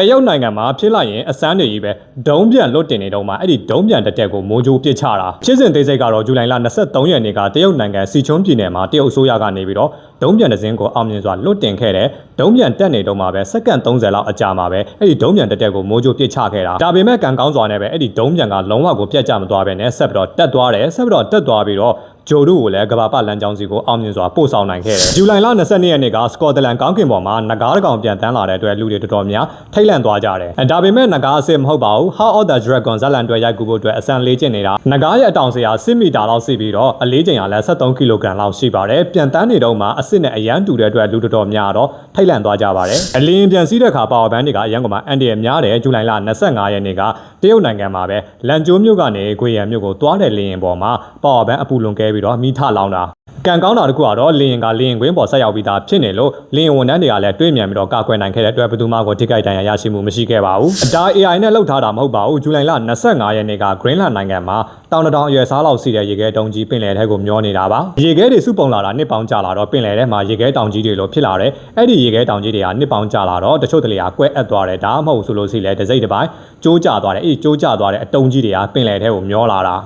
တရုတ်နိုင်ငံမှာဖြစ်လိုက်ရင်အစမ်းတွေကြီးပဲဒုံးပြန်လွတ်တင်နေတော့မှအဲ့ဒီဒုံးပြန်တက်တက်ကိုမိုးကြိုးပစ်ချတာဖြစ်စဉ်သေးစိတ်ကတော့ဇူလိုင်လ23ရက်နေ့ကတရုတ်နိုင်ငံစီချွန်းပြည်နယ်မှာတရုတ်အစိုးရကနေပြီးတော့ဒုံးပြန်တစ်စင်းကိုအောင်မြင်စွာလွတ်တင်ခဲ့တယ်ဒုံးပြန်တက်နေတော့မှပဲစက္ကန့်30လောက်အကြာမှာပဲအဲ့ဒီဒုံးပြန်တက်တက်ကိုမိုးကြိုးပစ်ချခဲ့တာဒါပေမဲ့ကံကောင်းစွာနဲ့ပဲအဲ့ဒီဒုံးပြန်ကလုံးဝကိုပြတ်ကျမသွားပဲနဲ့ဆက်ပြီးတော့တက်သွားတယ်ဆက်ပြီးတော့တက်သွားပြီးတော့ဂျိုတို့ကိုလည်းကဘာပတ်လမ်းကြောင်းစီကိုအောင်မြင်စွာပို့ဆောင်နိုင်ခဲ့တယ်။ဇူလိုင်လ22ရက်နေ့ကစကော့တလန်ကောင်းကင်ပေါ်မှာနဂါးတစ်ကောင်ပြန်တန်းလာတဲ့အတွက်လူတွေတော်တော်များထိတ်လန့်သွားကြတယ်။ဒါပေမဲ့နဂါးအစစ်မဟုတ်ပါဘူး။ How of the Dragon ဇာတ်လန်တွေရိုက်ကူဖို့အတွက်အစံလေးကျင့်နေတာနဂါးရဲ့အတောင်စရာ10မီတာလောက်ရှိပြီးတော့အလေးချိန်ကလည်း73ကီလိုဂရမ်လောက်ရှိပါတယ်။ပြန်တန်းနေတော့မှအစစ်နဲ့အရန်တူတဲ့အတွက်လူတော်တော်များတော့ထိတ်လန့်သွားကြပါတယ်။အလင်းပြန်စီးတဲ့အခါပါဝါဘန်းတွေကအရန်ကမှအန်ဒီရများတယ်ဇူလိုင်လ25ရက်နေ့ကတရုတ်နိုင်ငံမှာပဲလန်ကျိုးမြို့ကနေဂွေရန်မြို့ကိုတွားတဲ့လေယာဉ်ပေါ်မှာပါဝါဘန်းအပူလွန်ကဲပြီးတော့မိထလောင်ကံကောင်းတာတခုကတော့လေရင်ကလေရင်ကွင်းပေါ်ဆက်ရောက်ပြီးသားဖြစ်နေလို့လေရင်ဝန်ထမ်းတွေကလည်းတွေးမြန်ပြီးတော့ကာကွယ်နိုင်ခဲ့တဲ့အတွက်ဘယ်သူမှကိုထိခိုက်ဒဏ်ရာရရှိမှုမရှိခဲ့ပါဘူး။ဒါ AI နဲ့လှုပ်ထားတာမဟုတ်ပါဘူး။ဇူလိုင်လ25ရက်နေ့က Greenland နိုင်ငံမှာတောင်တထောင်အရွယ်စားလောက်ရှိတဲ့ရေခဲတုံးကြီးပင်လယ်ထဲကိုမျောနေတာပါ။ရေခဲတွေစုပုံလာတာနှစ်ပေါင်းကြာလာတော့ပင်လယ်ထဲမှာရေခဲတောင်ကြီးတွေလိုဖြစ်လာတယ်။အဲ့ဒီရေခဲတောင်ကြီးတွေကနှစ်ပေါင်းကြာလာတော့တချို့တလေကကွဲအပ်သွားတယ်။ဒါမှမဟုတ်ဆိုလို့ရှိရင်လည်းတစ်စိတ်တစ်ပိုင်းကျိုးကျသွားတယ်။အဲ့ဒီကျိုးကျသွားတဲ့အတုံးကြီးတွေကပင်လယ်ထဲကိုမျောလာတာ